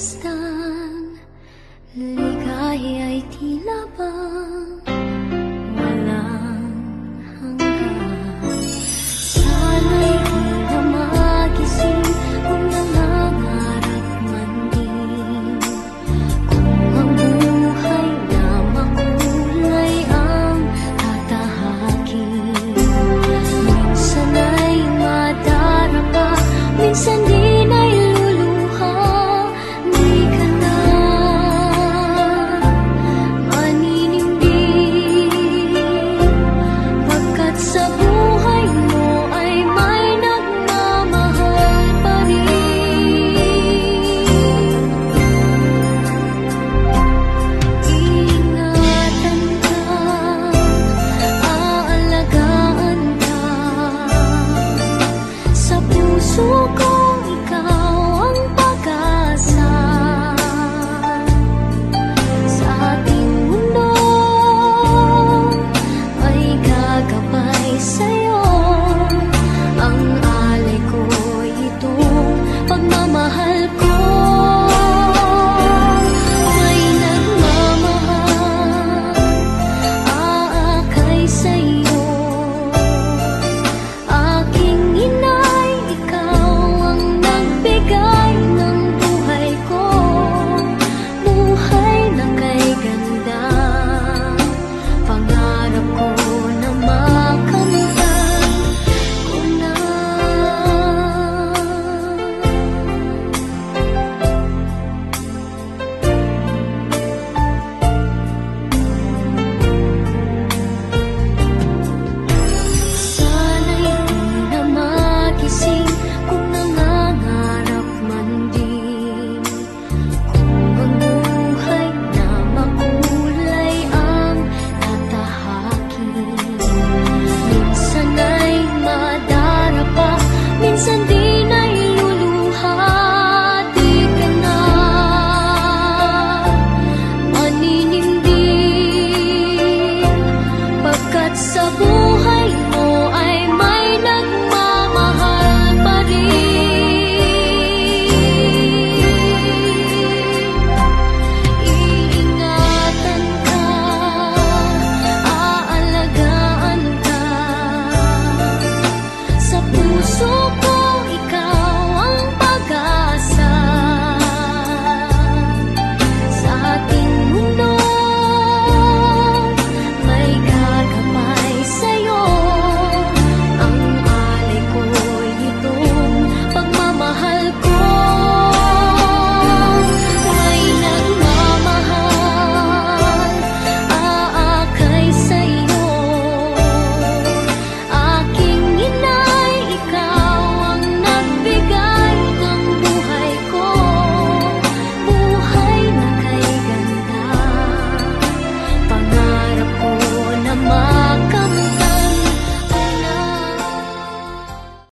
masdan, ligaya'y tila bang walang hanggan. Sana'y di na magising kung nangangarap man din, kung ang buhay na makulay ang tatahakin. Minsan ay madarapa, minsan din ay luluha. Di ka na maninindig, pagkat sa buhay mo ay may nagmamahal pa rin. Ingatan ka, aalagaan ka, sa puso ko ikaw ang pag-asa. Sa ating mundo ay gagabay sa'yo, ang alay ko'y itong pagmamahal ko. May nagmamahal, aakay sa'yo. Aking inay, ikaw ang nagbigay ng buhay ko, buhay na kay ganda. Pangarap ko na makamtan ko na. Sana'y di na magising kung nangangarap man din, kung ang buhay na makulay ang tatahakin. Minsan ay madarapa, minsan din ay luluha. Di ka na maninindig, pagkat sa buhay mo ay may nagmamahal pa rin. Iingatan ka, aalagaan ka, sa puso ko ikaw ang pag-asa. Sa ating mundo may gagabay sa'yo, ang alay ko'y itong pagmamahal ko. May nagmamahal, aakay sa'yo. Aking inay, ikaw ang nagbigay ng buhay ko, buhay na kay ganda. Pangarap ko